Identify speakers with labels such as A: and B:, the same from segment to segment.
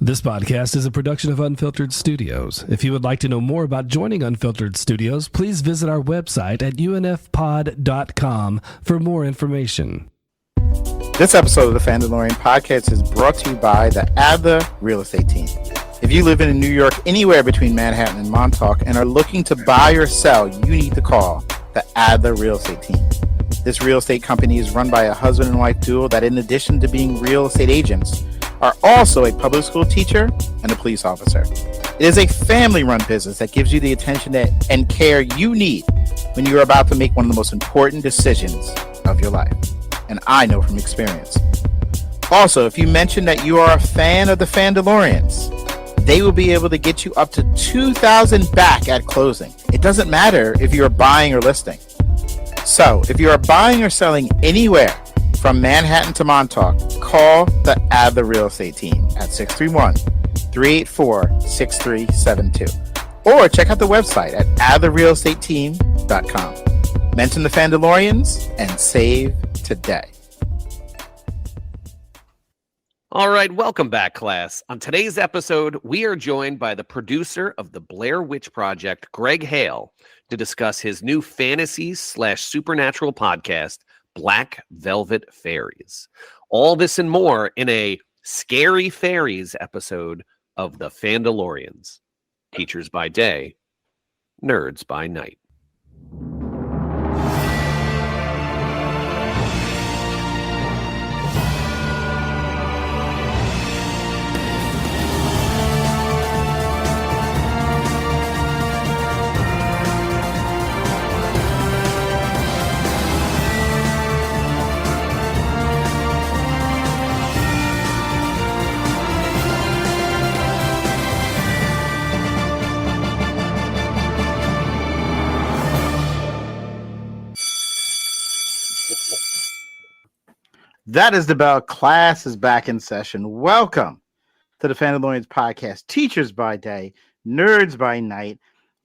A: This podcast is a production of Unfiltered Studios. If you would like to know more about joining Unfiltered Studios, please visit our website at unfpod.com for more information.
B: This episode of the Fandalorian Podcast is brought to you by the Adler Real Estate Team. If you live in New York, anywhere between Manhattan and Montauk, and are looking to buy or sell, you need to call the Adler Real Estate Team. This real estate company is run by a husband and wife duo that, in addition to being real estate agents, are also a public school teacher and a police officer. It is a family-run business that gives you the attention and care you need when you are about to make one of the most important decisions of your life. And I know from experience. Also, if you mention that you are a fan of the Fandalorians, they will be able to get you up to $2,000 back at closing. It doesn't matter if you are buying or listing. So, if you are buying or selling anywhere from Manhattan to Montauk, call the Adler Real Estate Team at 631-384-6372. Or check out the website at adlerrealestateteam.com. Mention the Fandalorians and save today.
C: All right, welcome back, class. On today's episode, we are joined by the producer of the Blair Witch Project, Gregg Hale, to discuss his new fantasy/supernatural podcast, Black Velvet Fairies. All this and more in a Scary Fairies episode of the Fandalorians. Teachers by day, nerds by night.
B: That is the bell. Class is back in session. Welcome to the Fandalorians Podcast, Teachers by Day, Nerds by Night,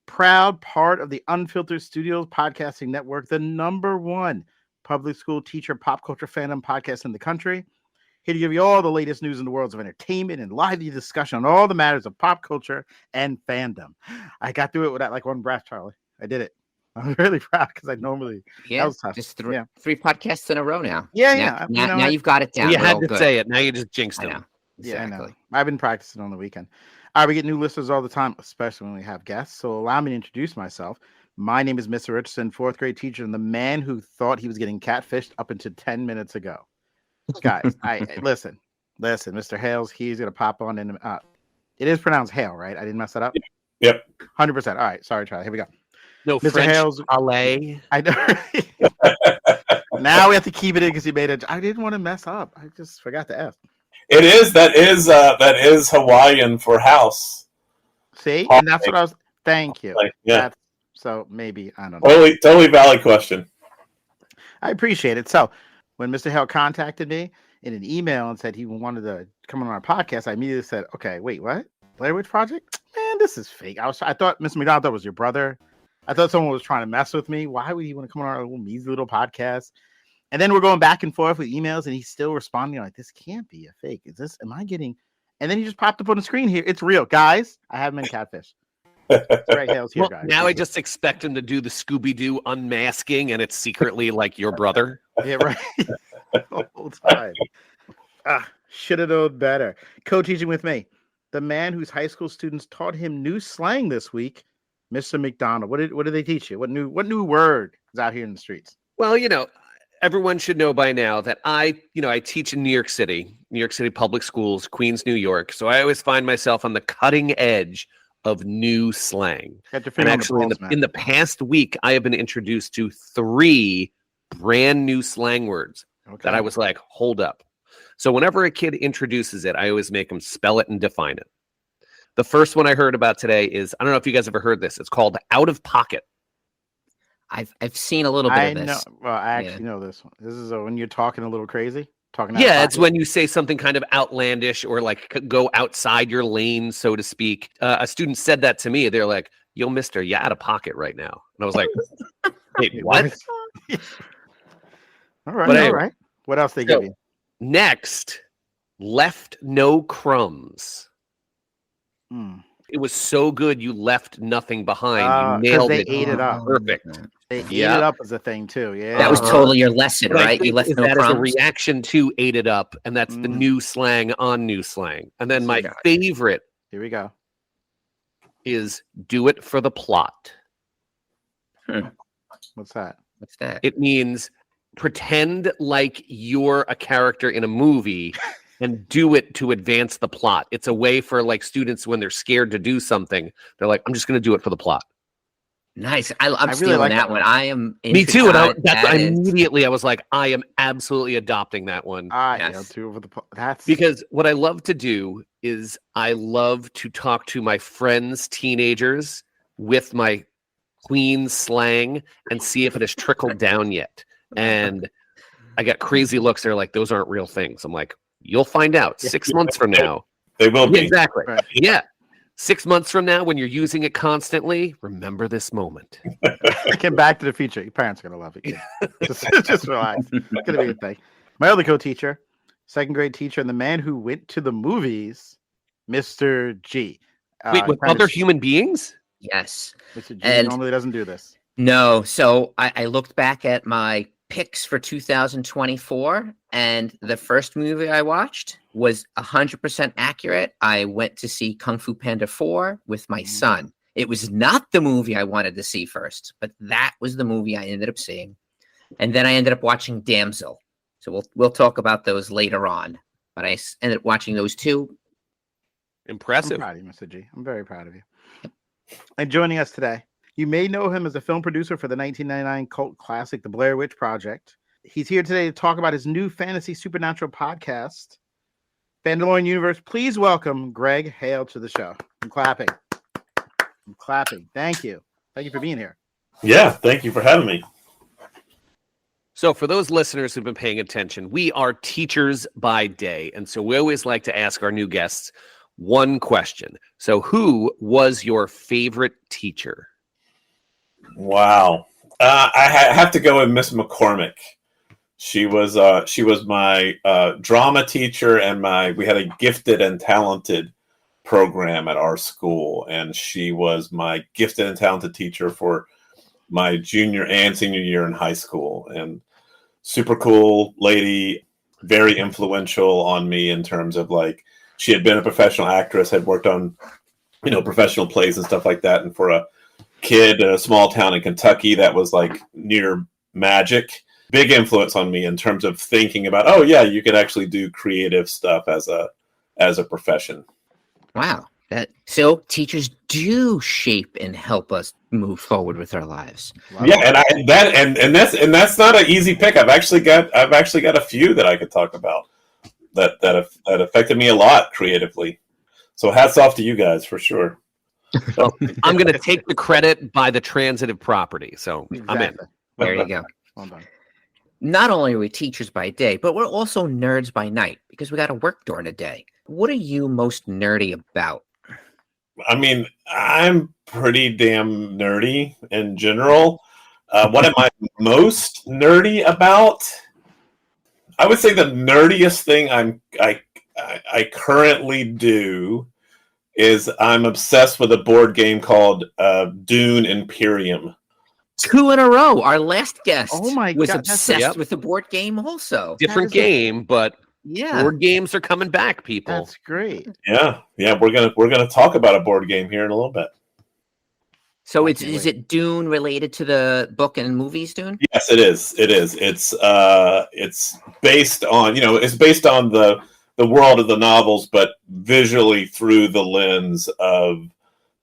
B: proud part of the Unfiltered Studios Podcasting Network, the #1 public school teacher pop culture fandom podcast in the country. Here to give you all the latest news in the worlds of entertainment and lively discussion on all the matters of pop culture and fandom. I got through it without like one breath, Charlie. I did it. I'm really proud because I normally that was tough.
D: Just three podcasts in a row now.
B: Now
D: you've got it down.
C: You had to say it. Now you just jinxed it.
D: Exactly.
B: Yeah, I know. I've been practicing on the weekend. All right, we get new listeners all the time, especially when we have guests. So allow me to introduce myself. My name is Mr. Richardson, 4th grade teacher, and the man who thought he was getting catfished up until 10 minutes ago. Guys, listen, Mr. Hales, he's gonna pop on in. It is pronounced Hale, right? I didn't mess that up.
E: Yep.
B: 100%. All right, sorry, Charlie. Here we go.
C: No,
B: Mr.
C: French
B: Hales.
C: ballet.
B: I know. Now we have to keep it in because he made it. I didn't want to mess up. I just forgot to ask.
E: It is. That is Hawaiian for house.
B: See, and that's what I was. Thank you.
E: Yeah.
B: So maybe I don't know.
E: Totally valid question.
B: I appreciate it. So when Mr. Hale contacted me in an email and said he wanted to come on our podcast, I immediately said, "Okay, wait, what? Blair Witch Project? Man, this is fake." I thought Mr. McDonald was your brother. I thought someone was trying to mess with me. Why would he want to come on our little measly little podcast? And then we're going back and forth with emails, and he's still responding like, "This can't be a fake. Am I getting?" And then he just popped up on the screen here. It's real, guys. I haven't been catfish. Gregg Hale's here, guys.
C: Now I just expect him to do the Scooby-Doo unmasking, and it's secretly like your brother.
B: Yeah, right. The whole time. Should have known better. Co-teaching with me, the man whose high school students taught him new slang this week, Mr. McDonald. What did they teach you? What new word is out here in the streets?
C: Well, everyone should know by now that I teach in New York City public schools, Queens, New York. So I always find myself on the cutting edge of new slang. And actually, in the past week, I have been introduced to 3 brand new slang words that I was like, hold up. So whenever a kid introduces it, I always make them spell it and define it. The first one I heard about today is, I don't know if you guys ever heard this. It's called out of pocket.
D: I've seen a little bit of this.
B: Well, I actually know this one. This is when you're talking a little crazy.
C: It's when you say something kind of outlandish or like go outside your lane, so to speak. A student said that to me. They're like, "Yo, mister, you're out of pocket right now." And I was like, "Wait, what?"
B: All right. What else they give you?
C: Next, left no crumbs. It was so good you left nothing behind. You nailed
B: they
C: it.
B: ate it up.
C: Perfect.
B: They ate it up as a thing too. Yeah,
D: That was totally your lesson,
C: But I
D: right? You
C: think
D: left no
C: that as a
D: crumbs.
C: reaction to ate it up, and that's the new slang on new slang. And then my favorite
B: Here we go.
C: is do it for the plot.
B: What's that?
D: What's that?
C: It means pretend like you're a character in a movie and do it to advance the plot. It's a way for like students when they're scared to do something, they're like, I'm just going to do it for the plot.
D: Nice. I'm
B: really
D: stealing
B: like
D: that one. I am.
C: Me too. And
D: that
C: immediately I was like, I am absolutely adopting that one.
B: Do it for the plot. That's
C: Because what I love to do is I love to talk to my friends, teenagers, with my Queen slang and see if it has trickled down yet. And I got crazy looks. They're like, those aren't real things. I'm like, you'll find out 6 months from now.
E: They will be.
C: Exactly.
B: Right.
C: Yeah. 6 months from now, when you're using it constantly, remember this moment.
B: Get Back to the Future. Your parents are going to love it. Just relax. It's going to be a thing. My other co-teacher, second grade teacher, and the man who went to the movies, Mr. G.
C: Wait, with other human beings?
D: Yes.
B: Mr. G
D: And-
B: normally doesn't do this.
D: No. So I looked back at my picks for 2024, and the first movie I watched was 100% accurate. I went to see Kung Fu Panda 4 with my son. It was not the movie I wanted to see first, but that was the movie I ended up seeing. And then I ended up watching Damsel. So we'll talk about those later on. But I ended up watching those two.
C: Impressive.
B: I'm proud of you, Mr. G. I'm very proud of you. And joining us today, you may know him as a film producer for the 1999 cult classic, The Blair Witch Project. He's here today to talk about his new fantasy supernatural podcast, Mandalorian Universe. Please welcome Gregg Hale to the show. I'm clapping. Thank you. Thank you for being here.
E: Yeah, thank you for having me.
C: So for those listeners who've been paying attention, we are teachers by day. And so we always like to ask our new guests one question. So who was your favorite teacher?
E: Wow. I have to go with Miss McCormick. She was my drama teacher, and we had a gifted and talented program at our school, and she was my gifted and talented teacher for my junior and senior year in high school. And super cool lady, very influential on me in terms of like she had been a professional actress, had worked on professional plays and stuff like that, and for a kid in a small town in Kentucky, that was like near magic. Big influence on me in terms of thinking about, oh yeah, you could actually do creative stuff as a profession.
D: Wow. So teachers do shape and help us move forward with our lives.
B: Wow.
E: Yeah, and that's not an easy pick. I've actually got a few that I could talk about that affected me a lot creatively. So hats off to you guys for sure.
C: Well, I'm going to take the credit by the transitive property. So I'm in.
D: There you go.
B: Well done.
D: Not only are we teachers by day, but we're also nerds by night because we got to work during the day. What are you most nerdy about?
E: I mean, I'm pretty damn nerdy in general. What am I most nerdy about? I would say the nerdiest thing I currently do is I'm obsessed with a board game called Dune Imperium.
D: 2 in a row. Our last guest was
B: God,
D: obsessed with the board game also.
C: Different game, but
D: Yeah.
C: board games are coming back, people.
B: That's great.
E: Yeah, we're gonna talk about a board game here in a little bit.
D: So is it Dune related to the book and movies, Dune?
E: Yes, it is. It's based on the world of the novels, but visually through the lens of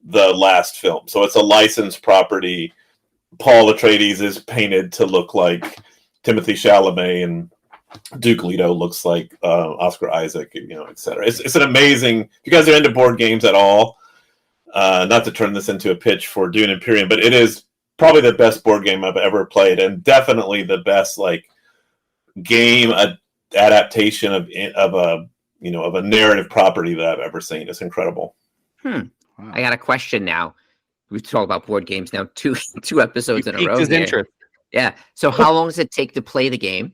E: the last film. So it's a licensed property. Paul Atreides is painted to look like Timothée Chalamet, and Duke Leto looks like Oscar Isaac, etc. It's an amazing. If you guys are into board games at all, not to turn this into a pitch for Dune Imperium, but it is probably the best board game I've ever played, and definitely the best game adaptation of a narrative property that I've ever seen. It's incredible.
B: Wow.
D: I got a question now. We've talked about board games now two episodes in a row.
C: His
D: here.
C: interest.
D: Yeah. So how long does it take to play the game?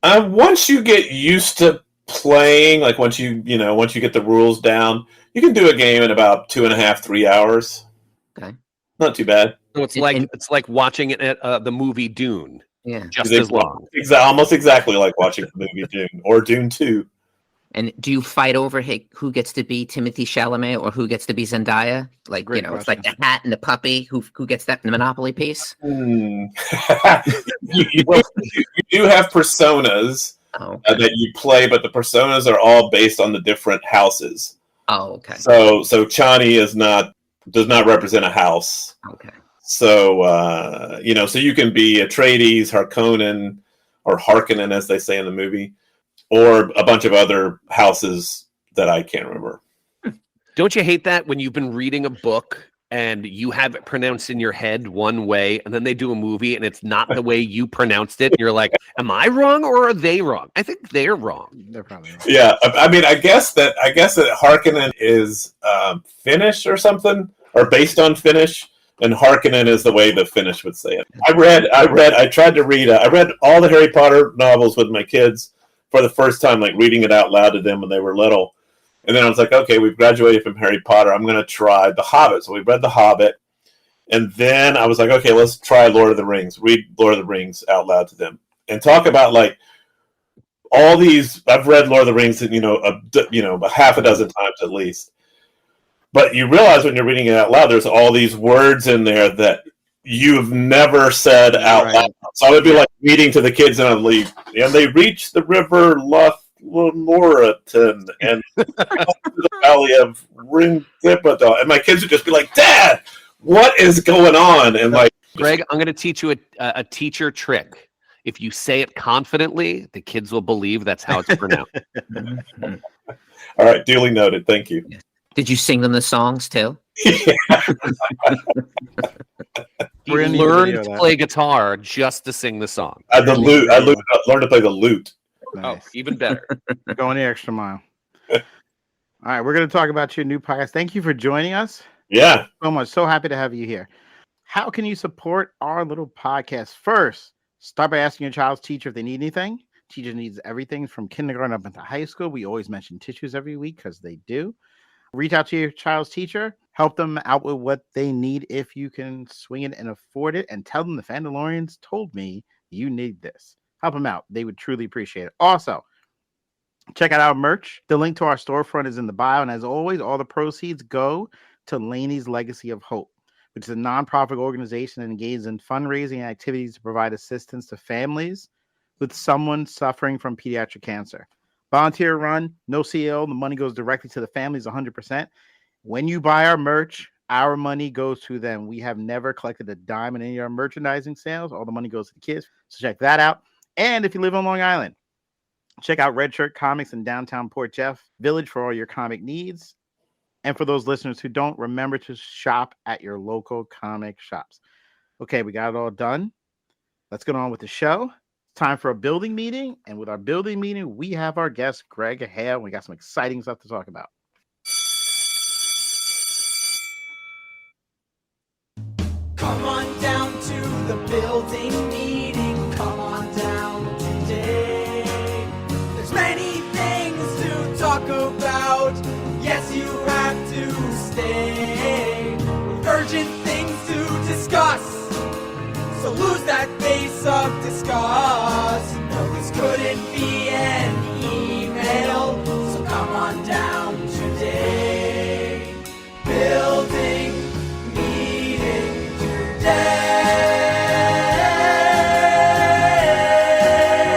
E: Once you get used to playing, like once you get the rules down, you can do a game in about 2.5, 3 hours.
D: Okay.
E: Not too bad.
C: So it's like watching it at the movie Dune.
D: Yeah.
C: Just as long.
E: Almost exactly like watching the movie Dune or Dune 2.
D: And do you fight over who gets to be Timothée Chalamet or who gets to be Zendaya? Like,
B: Great
D: it's like the hat and the puppy. Who gets that Monopoly piece?
E: You do have personas that you play, but the personas are all based on the different houses.
D: Oh, okay.
E: So Chani does not represent a house.
D: Okay.
E: So so you can be Atreides, Harkonnen, or Harkonnen, as they say in the movie, or a bunch of other houses that I can't remember.
C: Don't you hate that when you've been reading a book and you have it pronounced in your head one way, and then they do a movie and it's not the way you pronounced it? And you're like, am I wrong or are they wrong? I think they're wrong.
B: They're probably wrong.
E: Yeah, I mean, I guess that Harkonnen is Finnish or something, or based on Finnish, and Harkonnen is the way the Finnish would say it. I read all the Harry Potter novels with my kids for the first time, like reading it out loud to them when they were little. And then I was like, okay, we've graduated from Harry Potter. I'm going to try The Hobbit. So we read The Hobbit. And then I was like, okay, let's try Lord of the Rings. Read Lord of the Rings out loud to them. And talk about like all these. I've read Lord of the Rings, a half a dozen times at least. But you realize when you're reading it out loud, there's all these words in there that you've never said out loud. So I would be like reading to the kids and I'd leave. And they reach the river Loraton and the valley of Ringdipadal. And my kids would just be like, Dad, what is going on? And like,
C: Greg, I'm going to teach you a teacher trick. If you say it confidently, the kids will believe that's how it's pronounced.
E: All right, duly noted. Thank you.
D: Did you sing them the songs too?
C: He learned to play guitar just to sing the song.
E: The lute. I learned to play the lute.
B: Nice.
C: Oh, even better.
B: Going the extra mile. All right, we're going to talk about your new podcast. Thank you for joining us.
E: Yeah.
B: So much. So happy to have you here. How can you support our little podcast? First, start by asking your child's teacher if they need anything. Teacher needs everything from kindergarten up into high school. We always mention tissues every week because they do. Reach out to your child's teacher. Help them out with what they need if you can swing it and afford it. And tell them the Fandalorians told me you need this. Help them out. They would truly appreciate it. Also, check out our merch. The link to our storefront is in the bio. And as always, all the proceeds go to Laney's Legacy of Hope, which is a nonprofit organization that engages in fundraising activities to provide assistance to families with someone suffering from pediatric cancer. Volunteer run, no CL. The money goes directly to the families 100%. When you buy our merch, our money goes to them. We have never collected a dime in any of our merchandising sales. All the money goes to the kids. So check that out. And if you live on Long Island, check out Red Shirt Comics in downtown Port Jeff Village for all your comic needs. And for those listeners who don't, remember to shop at your local comic shops. Okay, we got it all done. Let's get on with the show. It's time for a building meeting. And with our building meeting, we have our guest, Gregg Hale. We got some exciting stuff to talk about.
F: Come on down to the building meeting. Come on down today. There's many things to talk about. Yes, you have to stay. Urgent things to discuss. So lose that face of disgust. No, this couldn't be an email. So come on down today. Building meeting today.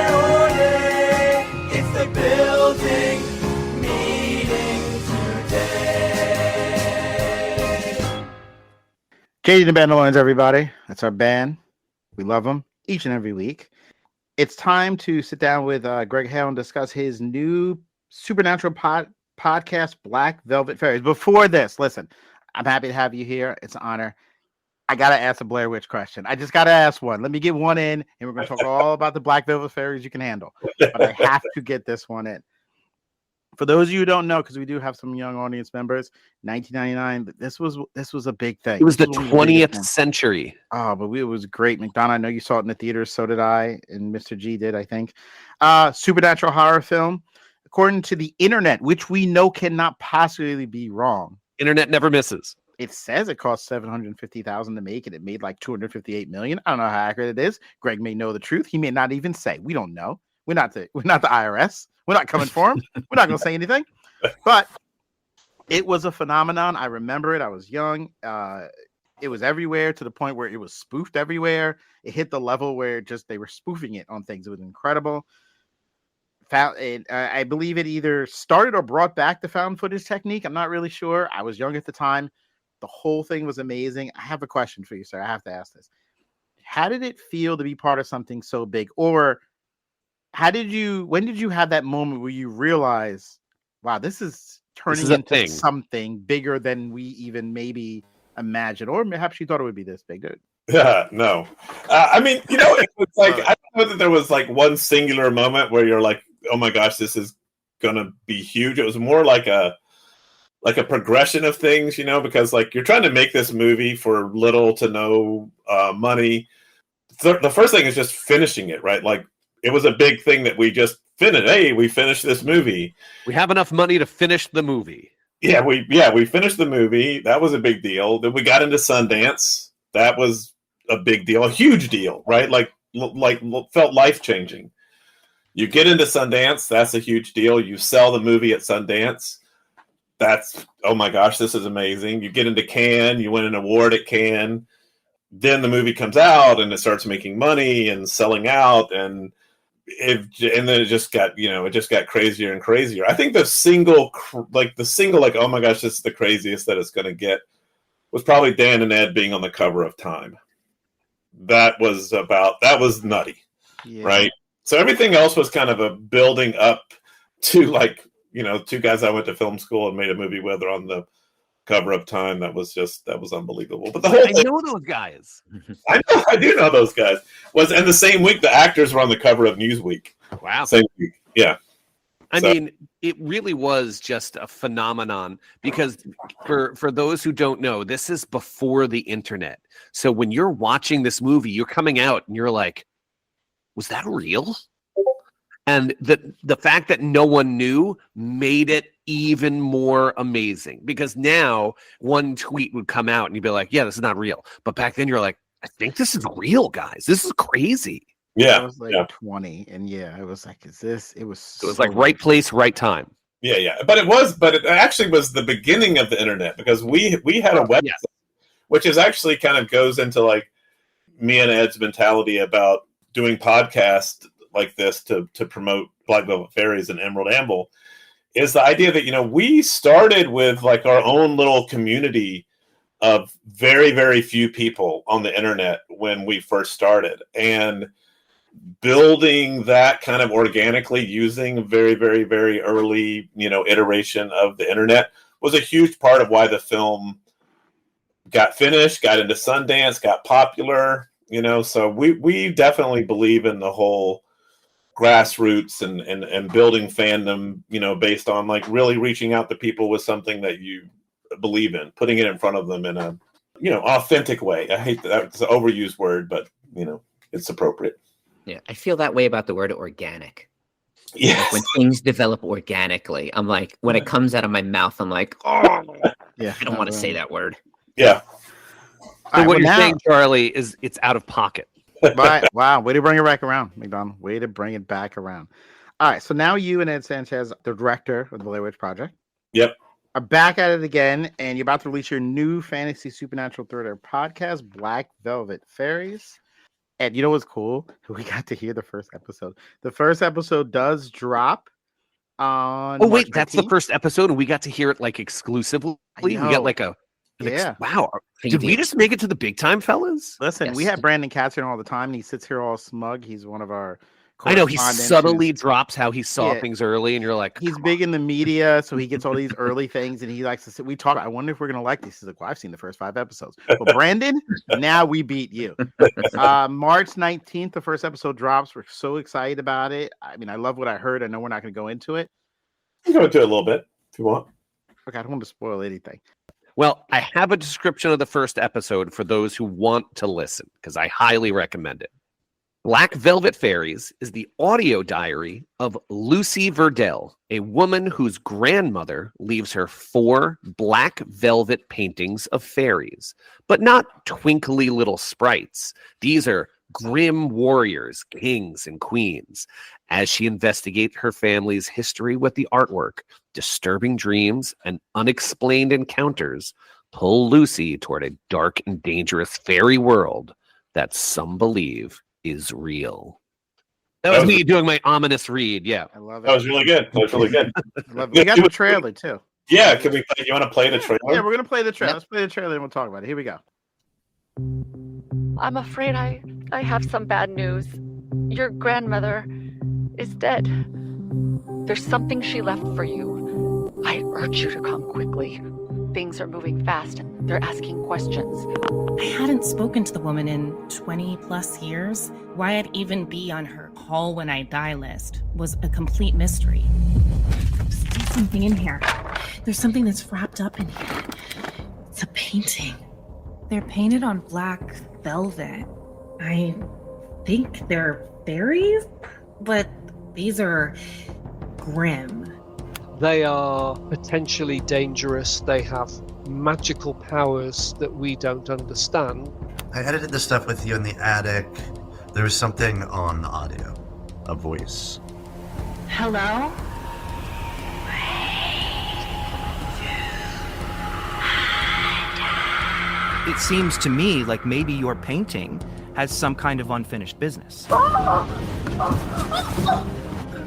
F: Oh yeah, it's the building meeting today.
B: Katie and the Bandalorians, everybody. That's our band. We love them each and every week. It's time to sit down with Gregg Hale and discuss his new supernatural podcast, Black Velvet Fairies. Before this, listen, I'm happy to have you here. It's an honor. I got to ask a Blair Witch question. I just got to ask one. Let me get one in, and we're going to talk all about the Black Velvet Fairies you can handle. But I have to get this one in. For those of you who don't know, because we do have some young audience members, 1999, this was a big thing.
C: It was the 20th century.
B: Oh, but it was great. McDonald, I know you saw it in the theaters. So did I, and Mr. G did, I think. Supernatural horror film. according to the internet, which we know cannot possibly be wrong.
C: Internet never misses.
B: It says it cost $750,000 to make it. It made like $258 million. I don't know how accurate it is. Greg may know the truth. He may not even say. We don't know. We're not the IRS. We're not coming for him. We're not going to say anything. But it was a phenomenon. I remember it. I was young. It was everywhere to the point where it was spoofed everywhere. It hit the level where just they were spoofing it on things. It was incredible. I believe it either started or brought back the found footage technique. I'm not really sure. I was young at the time. The whole thing was amazing. I have a question for you, sir. I have to ask this. How did it feel to be part of something so big? Or when did you have that moment where you realize, wow, this is turning into something bigger than we even maybe imagined? Or perhaps you thought it would be this big, dude.
E: Yeah, no. I mean, it was like, I don't know that there was like one singular moment where you're like, oh my gosh, this is going to be huge. It was more like a progression of things, because like you're trying to make this movie for little to no money. The first thing is just finishing it, right? Like it was a big thing that we just finished. Hey, we finished this movie.
C: We have enough money to finish the movie.
E: Yeah, we finished the movie. That was a big deal. Then we got into Sundance. That was a big deal, a huge deal, right? Like felt life-changing. You get into Sundance, that's a huge deal. You sell the movie at Sundance. That's, oh my gosh, this is amazing. You get into Cannes, you win an award at Cannes. Then the movie comes out and it starts making money and selling out, and then it just got crazier and crazier. I think the single, oh my gosh, this is the craziest that it's going to get, was probably Dan and Ed being on the cover of Time. That was nutty, right? So everything else was kind of a building up to like, two guys I went to film school and made a movie with are on the cover of Time. That was unbelievable. But the whole thing,
C: I know those guys.
E: I do know those guys. And the same week, the actors were on the cover of Newsweek.
C: Wow.
E: Same week. Yeah.
C: I mean, it really was just a phenomenon because for those who don't know, this is before the internet. So when you're watching this movie, you're coming out and you're like, was that real? And the fact that no one knew made it even more amazing, because now one tweet would come out and you'd be like, yeah, this is not real. But back then you're like, I think this is real, guys. This is crazy.
B: Yeah. I was like 20, and it was like, it was
C: like right place, right time.
E: Yeah. But it actually was the beginning of the internet, because we had a website, which is actually kind of goes into like me and Ed's mentality about doing podcasts like this to promote Black Velvet Fairies and Emerald Amble, is the idea that, we started with like our own little community of very, very few people on the internet when we first started, and building that kind of organically using very, very, very early, iteration of the internet was a huge part of why the film got finished, got into Sundance, got popular, so we definitely believe in the whole grassroots and building fandom, based on like really reaching out to people with something that you believe in, putting it in front of them in a, authentic way. I hate that's an overused word, but it's appropriate.
D: Yeah, I feel that way about the word organic.
E: Yes.
D: Like when things develop organically, I'm like, when it comes out of my mouth, I'm like, oh, I don't want to say that word.
E: Yeah.
C: So what you're saying, Charlie, is it's out of pocket.
B: Right. Wow. Way to bring it back around, McDonald. Way to bring it back around. All right. So now you and Ed Sanchez, the director of the Blair Witch Project,
E: yep,
B: are back at it again, and you're about to release your new fantasy supernatural thriller podcast, Black Velvet Fairies. And you know what's cool? We got to hear the first episode. The first episode does drop on.
C: Oh wait,
B: March
C: that's the
B: 19th.
C: first episode, and we got to hear it like exclusively. We got like wow. Did we just make it to the big time, fellas?
B: Listen, we have Brandon Katz here all the time, and he sits here all smug. He's one of our.
C: I know he subtly drops how he saw things early, and you're like,
B: he's big in the media, so he gets all these early things, and he likes to sit. We talk. I wonder if we're gonna like this. He's like, well, I've seen the first 5 episodes, but Brandon, now we beat you. March 19th, the first episode drops. We're so excited about it. I mean, I love what I heard. I know we're not gonna go into it.
E: You can go into it a little bit if you want.
B: Okay, I don't want to spoil anything.
C: Well, I have a description of the first episode for those who want to listen, because I highly recommend it. Black Velvet Fairies is the audio diary of Lucy Verdell, a woman whose grandmother leaves her 4 black velvet paintings of fairies, but not twinkly little sprites. These are grim warriors, kings, and queens. As she investigates her family's history with the artwork, disturbing dreams and unexplained encounters pull Lucy toward a dark and dangerous fairy world that some believe is real. That was me doing my ominous read. Yeah,
B: I love it.
E: That was really good. That was really good.
B: I love it. We got the trailer too.
E: Yeah, can we play? You want to play the trailer?
B: Yeah, we're gonna play the trailer.
D: Yep.
B: Let's play the trailer and we'll talk about it. Here we go.
G: I'm afraid I have some bad news. Your grandmother is dead. There's something she left for you. I urge you to come quickly. Things are moving fast and they're asking questions.
H: I hadn't spoken to the woman in 20 plus years. Why I'd even be on her call when I die list was a complete mystery. There's still something in here. There's something that's wrapped up in here. It's a painting. They're painted on black velvet. I think they're fairies, but these are grim.
I: They are potentially dangerous. They have magical powers that we don't understand.
J: I edited the stuff with you in the attic. There was something on the audio. A voice.
H: Hello?
K: It seems to me like maybe your painting has some kind of unfinished business.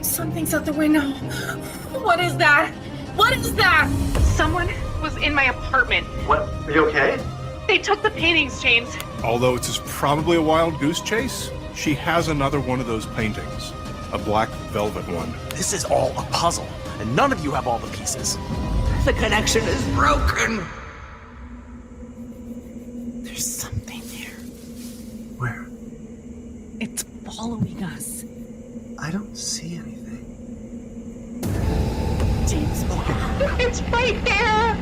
H: Something's out the window. What is that? What is that? Someone was in my apartment.
J: What? Are you okay?
H: They took the paintings, James.
L: Although it's probably a wild goose chase, she has another one of those paintings. A black velvet one.
K: This is all a puzzle, and none of you have all the pieces.
F: The connection is broken.
H: There's something there.
J: Where?
H: It's following us.
J: I don't see anything.
H: James, it's right there!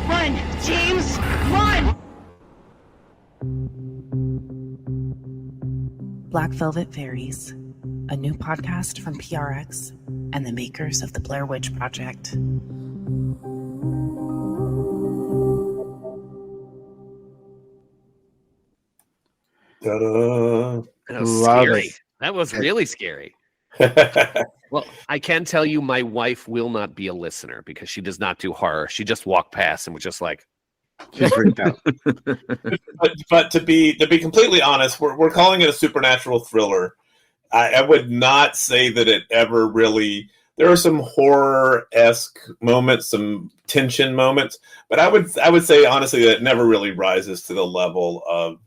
H: Run, James, run! Black Velvet Fairies, a new podcast from PRX and the makers of the Blair Witch Project.
E: Ta-da.
C: that was
B: Love
C: scary.
B: it.
C: That was really scary. Well, I can tell you my wife will not be a listener because she does not do horror. She just walked past and was just like,
B: She's freaked out.
E: but to be completely honest, we're calling it a supernatural thriller. I would not say that it ever really. There are some horror-esque moments, some tension moments, but I would say honestly that it never really rises to the level of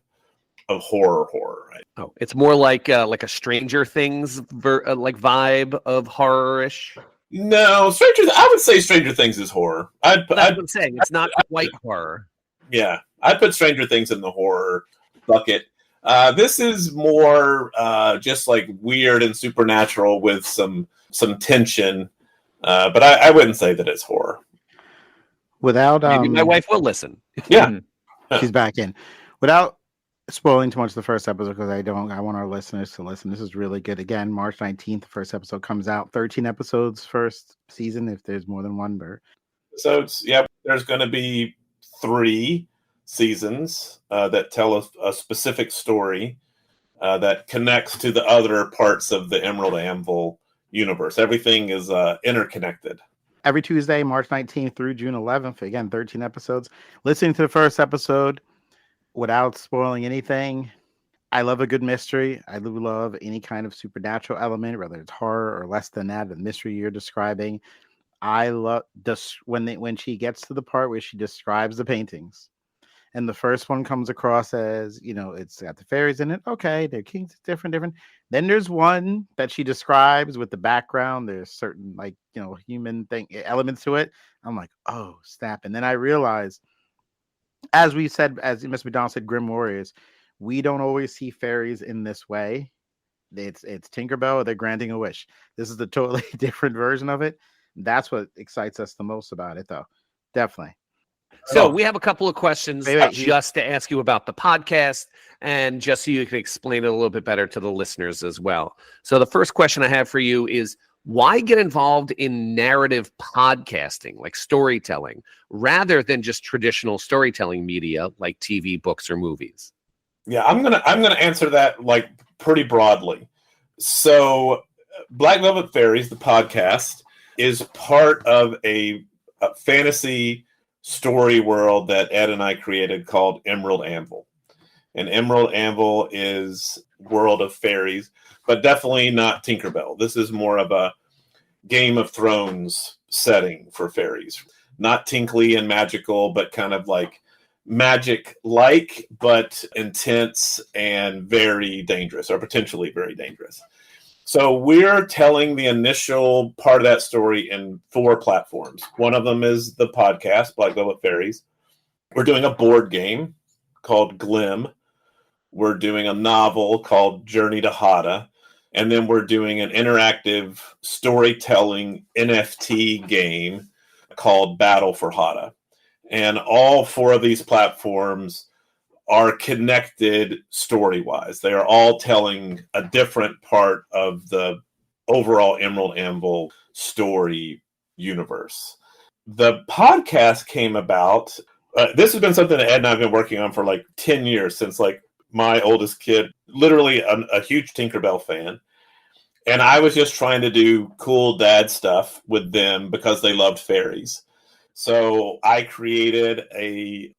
E: horror. Right?
C: oh, it's more like a Stranger Things like vibe of horror-ish.
E: No, I would say Stranger Things is horror.
C: That's what I'm saying. It's not quite horror.
E: Yeah, I'd put Stranger Things in the horror bucket. This is more just like weird and supernatural with some tension, but I wouldn't say that it's horror.
B: Without
C: Maybe my wife will listen.
E: Yeah,
B: she's back in. Without spoiling too much of the first episode, because I want our listeners to listen. This is really good. Again, March 19th, the first episode comes out. 13 episodes first season, if there's more than one.
E: So there's going to be 3 seasons that tell a specific story that connects to the other parts of the Emerald Anvil universe. Everything is interconnected.
B: Every Tuesday, March 19th through June 11th. Again, 13 episodes. Listening to the first episode without spoiling anything. I love a good mystery. I love any kind of supernatural element, whether it's horror or less than that, the mystery you're describing. I love when she gets to the part where she describes the paintings. And the first one comes across as, it's got the fairies in it. Okay, they're kings, it's different. Then there's one that she describes with the background. There's certain, human elements to it. I'm like, oh, snap. And then I realized, as Mr. McDonald said, Grim Warriors, we don't always see fairies in this way. It's Tinkerbell, or they're granting a wish. This is a totally different version of it. That's what excites us the most about it, though. Definitely.
C: So we have a couple of questions
B: Wait,
C: just to ask you about the podcast and just so you can explain it a little bit better to the listeners as well. So the first question I have for you is, why get involved in narrative podcasting, like storytelling, rather than just traditional storytelling media like TV, books, or movies?
E: Yeah, I'm gonna answer that like pretty broadly. So Black Velvet Fairies, the podcast, is part of a fantasy story world that Ed and I created called Emerald Anvil. And Emerald Anvil is world of fairies, but definitely not Tinkerbell. This is more of a Game of Thrones setting for fairies. Not tinkly and magical, but kind of like magic-like, but intense and very dangerous, or potentially very dangerous. So we're telling the initial part of that story in 4 platforms. One of them is the podcast, Black Velvet Fairies. We're doing a board game called Glim. We're doing a novel called Journey to Hada. And then we're doing an interactive storytelling NFT game called Battle for Hada. And all 4 of these platforms are connected story-wise. They are all telling a different part of the overall Emerald Anvil story universe. The podcast came about. This has been something that Ed and I have been working on for like 10 years, since like my oldest kid, literally a huge Tinkerbell fan. And I was just trying to do cool dad stuff with them because they loved fairies. So I created a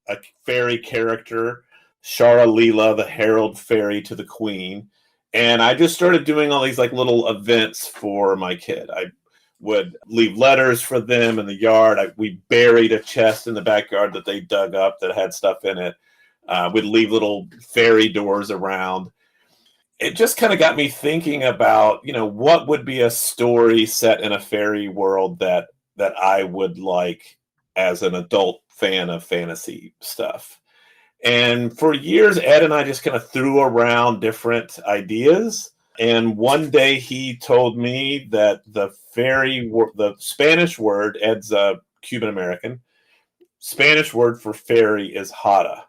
E: fairy character, Shara Leela, the Herald Fairy to the Queen. And I just started doing all these like little events for my kid. I would leave letters for them in the yard. We buried a chest in the backyard that they dug up that had stuff in it. We'd leave little fairy doors around. It just kind of got me thinking about, what would be a story set in a fairy world that I would like as an adult fan of fantasy stuff. And for years, Ed and I just kind of threw around different ideas. And one day he told me that the Spanish word, Ed's Cuban American, Spanish word for fairy is Hada.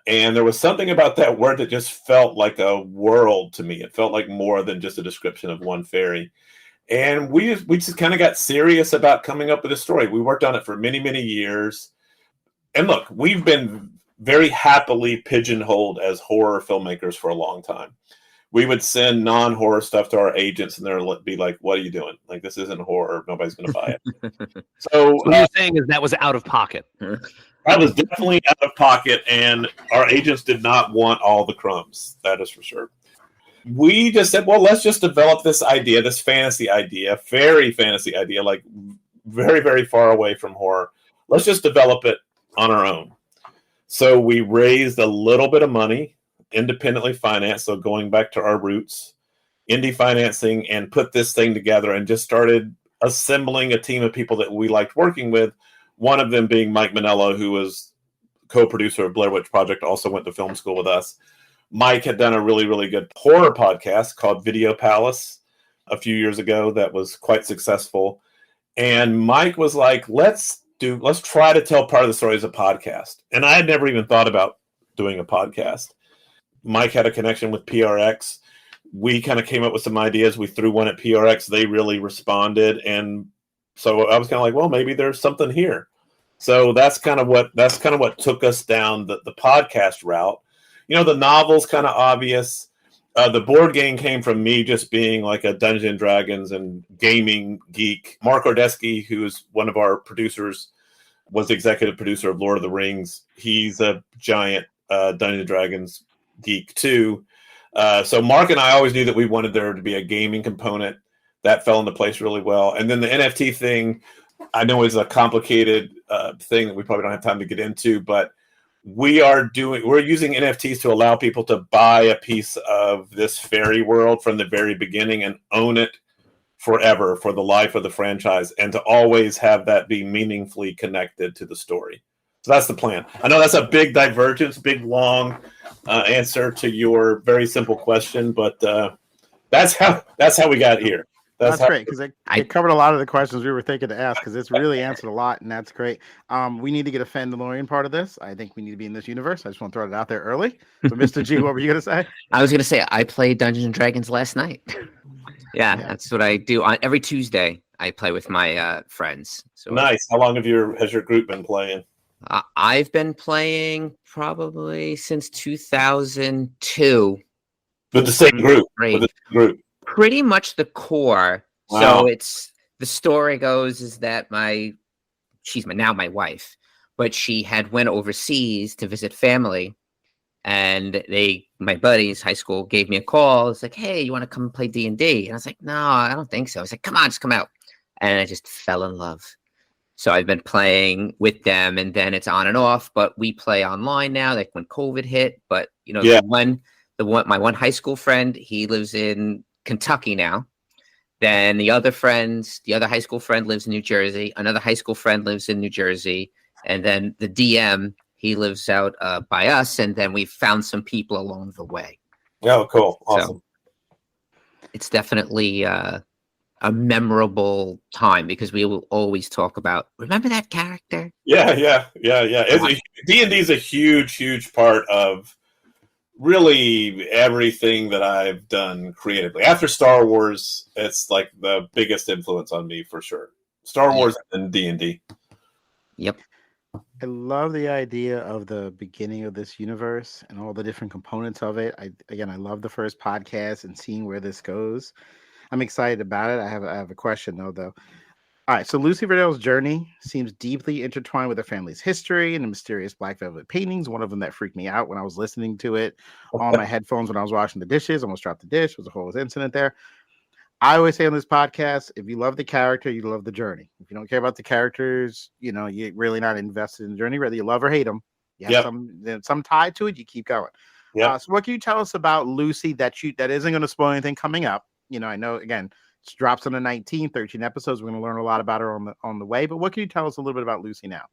E: And there was something about that word that just felt like a world to me. It felt like more than just a description of one fairy. And we just kind of got serious about coming up with a story. We worked on it for many, many years. And look, we've been very happily pigeonholed as horror filmmakers for a long time. We would send non-horror stuff to our agents, and they'd be like, "What are you doing? Like, this isn't horror. Nobody's going to buy it." So
C: what you're saying is that was out of pocket.
E: That was definitely out of pocket, and our agents did not want all the crumbs. That is for sure. We just said, well, let's just develop this idea, this fantasy idea, fairy fantasy idea, like very, very far away from horror. Let's just develop it on our own. So we raised a little bit of money, independently financed, so going back to our roots, indie financing, and put this thing together and just started assembling a team of people that we liked working with. One of them being Mike Manello, who was co-producer of Blair Witch Project, also went to film school with us. Mike had done a really, really good horror podcast called Video Palace a few years ago that was quite successful. And Mike was like, let's try to tell part of the story as a podcast. And I had never even thought about doing a podcast. Mike had a connection with PRX. We kind of came up with some ideas. We threw one at PRX. They really responded. And so I was kind of like, well, maybe there's something here. So that's kind of what took us down the podcast route. The novel's kind of obvious. The board game came from me just being like a Dungeons and Dragons and gaming geek. Mark Ordesky, who's one of our producers, was the executive producer of Lord of the Rings. He's a giant Dungeons and Dragons geek too. So Mark and I always knew that we wanted there to be a gaming component. That fell into place really well. And then the NFT thing, I know is a complicated thing that we probably don't have time to get into, but we're using NFTs to allow people to buy a piece of this fairy world from the very beginning and own it forever for the life of the franchise, and to always have that be meaningfully connected to the story. So that's the plan. I know that's a big divergence, big long answer to your very simple question, but that's how we got here.
B: That's great, because it covered a lot of the questions we were thinking to ask, because it's really answered a lot, and that's great. We need to get a Fandalorian part of this. I think we need to be in this universe. I just want to throw it out there early. But Mr. G, what were you going to say?
D: I was going to say I played Dungeons and Dragons last night. Yeah, that's what I do. On every Tuesday, I play with my friends. So
E: nice. How long has your group been playing?
D: I've been playing probably since 2002.
E: With the same group.
D: Pretty much the core. Wow. So it's the story goes is that she's now my wife, but she had went overseas to visit family, and my buddies high school gave me a call. It's like, hey, you want to come play D&D? And I was like, no, I don't think so. I was like, come on, just come out. And I just fell in love. So I've been playing with them, and then it's on and off, but we play online now, like when COVID hit. But my one high school friend, he lives in Kentucky now. Then the other high school friend lives in New Jersey. Another high school friend lives in New Jersey. And then the DM, he lives out by us. And then we found some people along the way.
E: Oh, cool. Awesome.
D: So it's definitely a memorable time, because we will always talk about, remember that character?
E: Yeah. D&D is a huge part of really everything that I've done creatively. After Star Wars, it's like the biggest influence on me for sure. Star Wars and D&D.
D: Yep.
B: I love the idea of the beginning of this universe and all the different components of it. I love the first podcast and seeing where this goes. I'm excited about it. I have a question though. All right, so Lucy Riddell's journey seems deeply intertwined with her family's history and the mysterious black velvet paintings. One of them that freaked me out when I was listening to it on my headphones when I was washing the dishes. Almost dropped the dish. There was a whole incident there. I always say on this podcast, if you love the character, you love the journey. If you don't care about the characters, you're really not invested in the journey. Whether you love or hate them, you have some tie to it. You keep going. So what can you tell us about Lucy that isn't going to spoil anything coming up? I know, again, it drops on the 13 episodes. We're going to learn a lot about her on the way. But what can you tell us a little bit about Lucy now?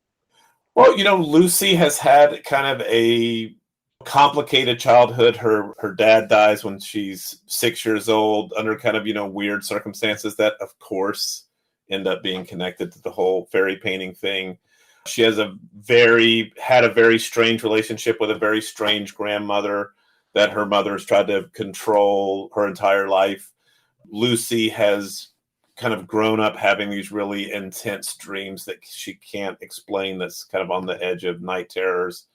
E: Well, Lucy has had kind of a complicated childhood. Her dad dies when she's 6 years old under kind of, weird circumstances that, of course, end up being connected to the whole fairy painting thing. She has had a very strange relationship with a very strange grandmother that her mother has tried to control her entire life. Lucy has kind of grown up having these really intense dreams that she can't explain, that's kind of on the edge of night terrors.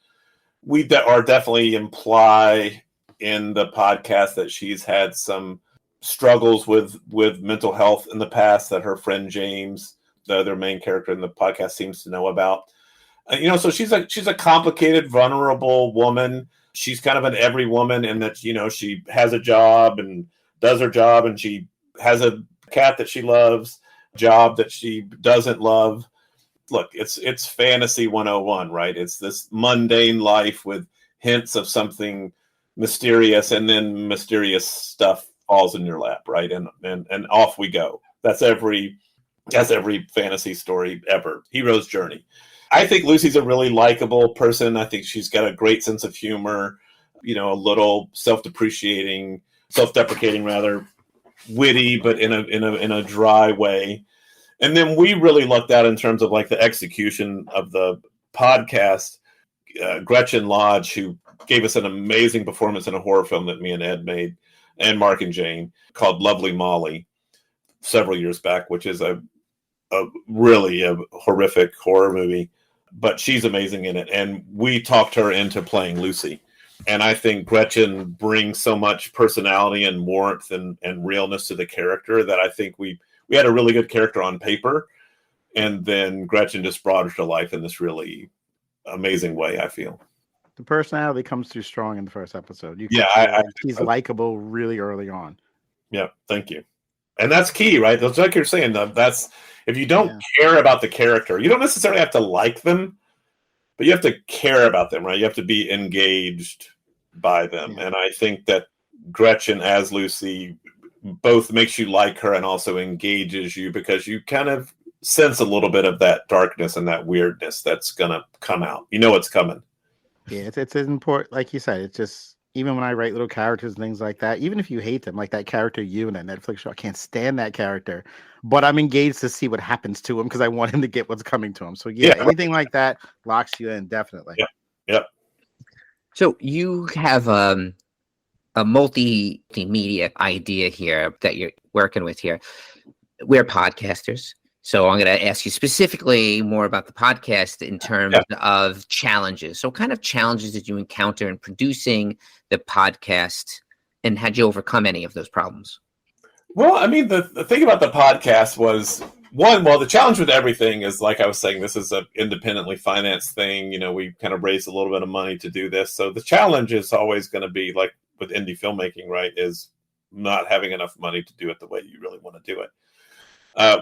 E: We are definitely imply in the podcast that she's had some struggles with mental health in the past that her friend James, the other main character in the podcast, seems to know about. So she's a complicated, vulnerable woman. She's kind of an every woman in that, she has a job and does her job, and she has a cat that she loves, job that she doesn't love. Look, it's fantasy 101, right? It's this mundane life with hints of something mysterious, and then mysterious stuff falls in your lap, right? And off we go. That's every fantasy story ever. Hero's journey. I think Lucy's a really likable person. I think she's got a great sense of humor, a little self-deprecating rather, witty, but in a dry way. And then we really lucked out in terms of like the execution of the podcast. Gretchen Lodge, who gave us an amazing performance in a horror film that me and Ed made, and Mark and Jane, called Lovely Molly several years back, which is a really horrific horror movie, but she's amazing in it. And we talked her into playing Lucy. And I think Gretchen brings so much personality and warmth and realness to the character that I think we had a really good character on paper. And then Gretchen just brought her to life in this really amazing way, I feel.
B: The personality comes through strong in the first episode. She's likable really early on.
E: Yeah, thank you. And that's key, right? That's like you're saying. That's if you don't care about the character, you don't necessarily have to like them, but you have to care about them, right? You have to be engaged by them. Yeah. And I think that Gretchen as Lucy both makes you like her and also engages you, because you kind of sense a little bit of that darkness and that weirdness that's going to come out. It's coming.
B: Yeah, it's important. Like you said, it's just Even when I write little characters and things like that, even if you hate them, like that character you in that Netflix show, I can't stand that character, but I'm engaged to see what happens to him because I want him to get what's coming to him. So yeah, anything like that locks you in, definitely.
E: Yep.
D: So you have a multimedia idea here that you're working with here. We're podcasters. So I'm going to ask you specifically more about the podcast in terms of challenges. So what kind of challenges did you encounter in producing the podcast, and had you overcome any of those problems?
E: Well, I mean, the thing about the podcast was, the challenge with everything is, like I was saying, this is an independently financed thing. You know, we kind of raised a little bit of money to do this. So the challenge is always going to be, like with indie filmmaking, right, is not having enough money to do it the way you really want to do it.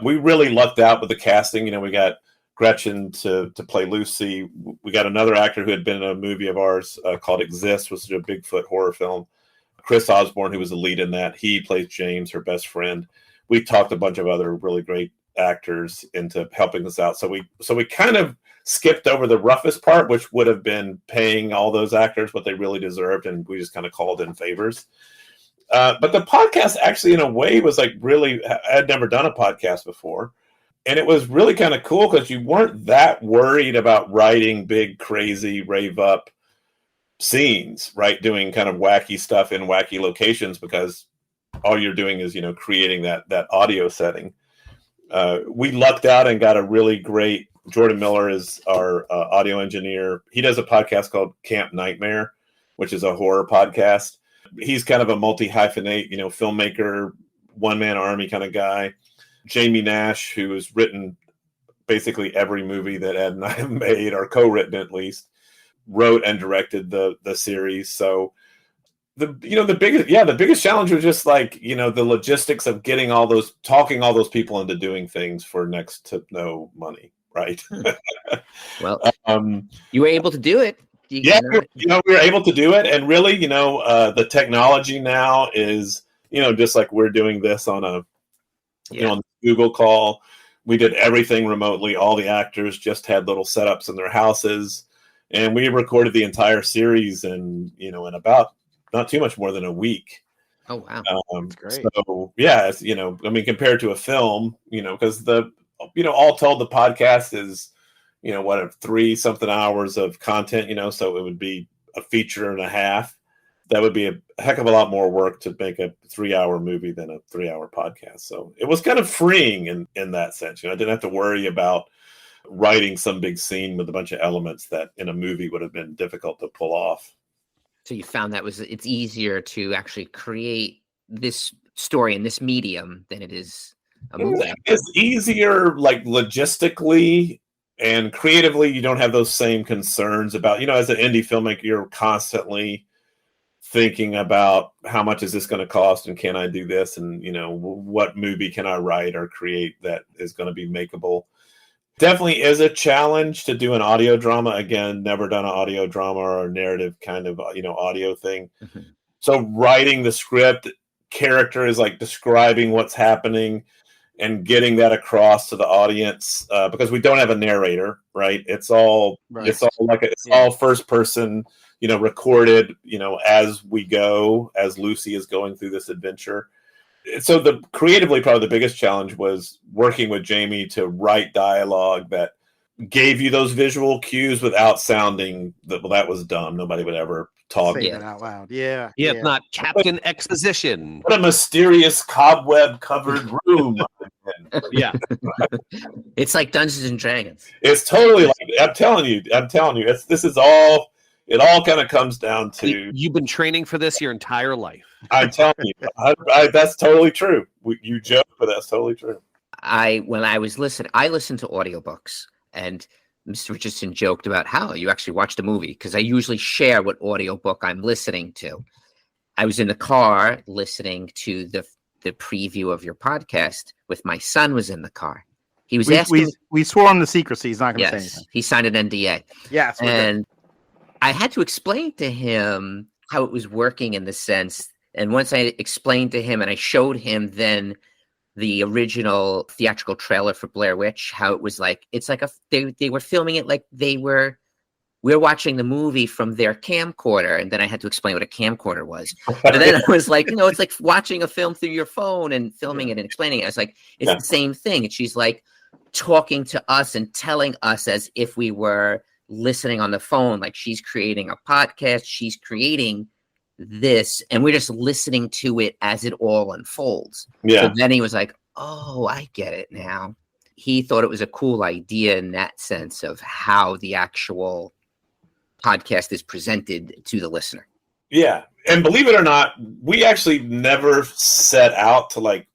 E: We really lucked out with the casting. You know, we got Gretchen to play Lucy. We got another actor who had been in a movie of ours called Exist, which is a Bigfoot horror film. Chris Osborne, who was the lead in that, he plays James, her best friend. We talked a bunch of other really great actors into helping us out. So we kind of skipped over the roughest part, which would have been paying all those actors what they really deserved, and we just kind of called in favors. But the podcast actually, in a way, was like really, I had never done a podcast before. And it was really kind of cool because you weren't that worried about writing big, crazy, rave up scenes, right? Doing kind of wacky stuff in wacky locations, because all you're doing is, creating that audio setting. We lucked out and got a really great, Jordan Miller is our audio engineer. He does a podcast called Camp Nightmare, which is a horror podcast. He's kind of a multi-hyphenate, filmmaker, one-man army kind of guy. Jamie Nash, who has written basically every movie that Ed and I have made, or co-written at least, wrote and directed the series. So the biggest challenge was just like, the logistics of talking all those people into doing things for next to no money, right?
D: Well, you were able to do it.
E: We were able to do it. And really, the technology now is, just like we're doing this on on the Google call. We did everything remotely. All the actors just had little setups in their houses, and we recorded the entire series in about not too much more than a week.
D: Oh, wow.
B: That's great.
E: So yeah, it's, compared to a film, because all told, the podcast is, 3 something hours of content, so it would be a feature and a half. That would be a heck of a lot more work to make a 3-hour movie than a 3-hour podcast. So it was kind of freeing in that sense. I didn't have to worry about writing some big scene with a bunch of elements that in a movie would have been difficult to pull off.
D: So you found it's easier to actually create this story in this medium than it is a movie.
E: It's easier, like logistically and creatively. You don't have those same concerns about, as an indie filmmaker, you're constantly thinking about how much is this going to cost, and can I do this, and what movie can I write or create that is going to be makeable. Definitely is a challenge to do an audio drama. Again, never done an audio drama or a narrative kind of audio thing. Mm-hmm. So writing the script, character is like describing what's happening and getting that across to the audience, because we don't have a narrator, right? It's all all first person, recorded, as we go, as Lucy is going through this adventure. So creatively, probably the biggest challenge was working with Jamie to write dialogue that gave you those visual cues without sounding that was dumb. Nobody would ever talk
B: Say that out loud. Yeah.
C: It's not Captain Exposition.
E: What a mysterious cobweb covered room.
C: Yeah.
D: It's like Dungeons and Dragons.
E: It's totally like, I'm telling you, it all kind of comes down to...
C: You've been training for this your entire life.
E: I'm telling you. That's totally true. You joke, but that's totally true.
D: When I was listening, I listened to audiobooks, and Mr. Richardson joked about how you actually watched a movie, because I usually share what audiobook I'm listening to. I was in the car listening to the preview of your podcast with my son was in the car. He was asking...
B: We swore on the secrecy. He's not going to say anything.
D: He signed an NDA.
B: Yes.
D: And I had to explain to him how it was working in the sense. And once I explained to him and I showed him then the original theatrical trailer for Blair Witch, how it was like, it's like they were filming it like they were we're watching the movie from their camcorder. And then I had to explain what a camcorder was. But then I was like, it's like watching a film through your phone and filming it and explaining it. I was like, it's the same thing. And she's like talking to us and telling us as if we were listening on the phone. Like she's creating a podcast. She's creating this. And we're just listening to it as it all unfolds.
E: Yeah.
D: So then he was like, oh, I get it now. He thought it was a cool idea in that sense of how the actual podcast is presented to the listener.
E: Yeah. And believe it or not, we actually never set out to like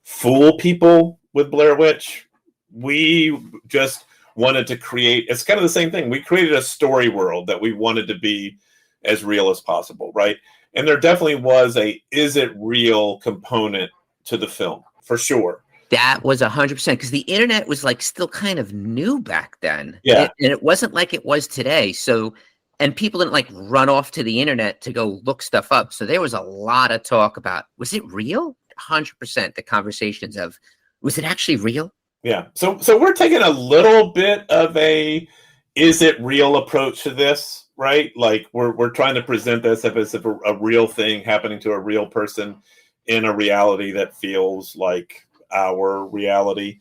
E: fool people with Blair Witch. We just wanted to create, it's kind of the same thing. We created a story world that we wanted to be as real as possible, right? And there definitely was a is it real component to the film, for sure.
D: That was 100% because the internet was like still kind of new back then.
E: Yeah.
D: And it wasn't like it was today. So, and people didn't like run off to the internet to go look stuff up. So there was a lot of talk about, was it real? 100% the conversations of, was it actually real?
E: Yeah. So we're taking a little bit of a, is it real approach to this, right? Like we're trying to present this as if a real thing happening to a real person in a reality that feels like our reality.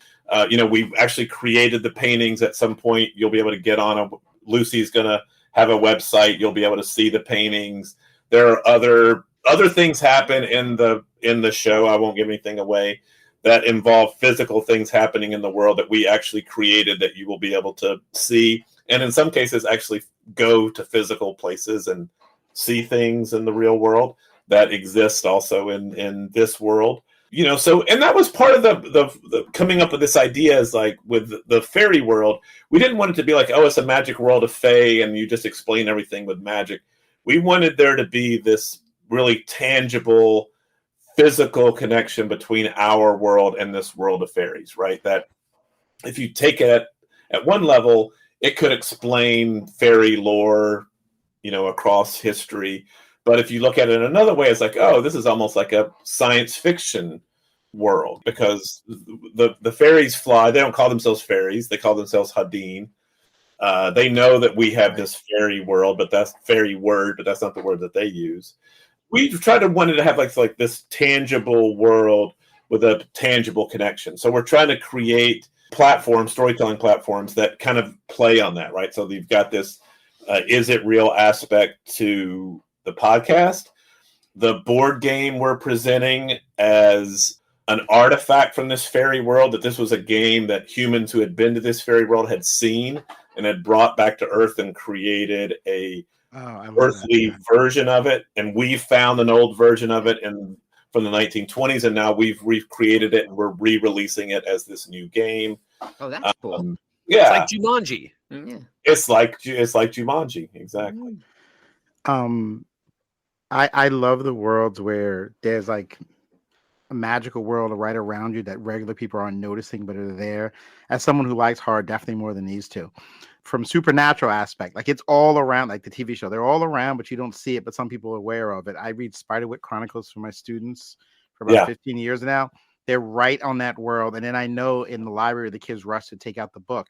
E: We've actually created the paintings. At some point you'll be able to get on Lucy's going to have a website. You'll be able to see the paintings. There are other things happen in the show. I won't give anything away that involve physical things happening in the world that we actually created that you will be able to see. And in some cases actually go to physical places and see things in the real world that exist also in this world. And that was part of the coming up with this idea is like with the fairy world, we didn't want it to be like, oh, it's a magic world of fae and you just explain everything with magic. We wanted there to be this really tangible, physical connection between our world and this world of fairies, right? That if you take it at one level, it could explain fairy lore, across history. But if you look at it another way, it's like, oh, this is almost like a science fiction world because the fairies fly. They don't call themselves fairies. They call themselves Hadeen. They know that we have this fairy world, but that's fairy word, but that's not the word that they use. We wanted to have like this tangible world with a tangible connection. So we're trying to create storytelling platforms that kind of play on that, right? So you've got this is it real aspect to the podcast. The board game we're presenting as an artifact from this fairy world, that this was a game that humans who had been to this fairy world had seen and had brought back to Earth and created a earthly version of it. And we found an old version of it from the 1920s, and now we've recreated it and we're re-releasing it as this new game.
D: Oh, that's cool.
E: Yeah.
C: It's like Jumanji.
D: Yeah.
E: It's like Jumanji, exactly.
B: I love the worlds where there's like a magical world right around you that regular people aren't noticing but are there. As someone who likes horror definitely more than these two, from supernatural aspect, like it's all around, like the TV show, they're all around but you don't see it, but some people are aware of it. I read Spiderwick Chronicles for my students for about 15 years now. They're right on that world. And then I know in the library the kids rush to take out the book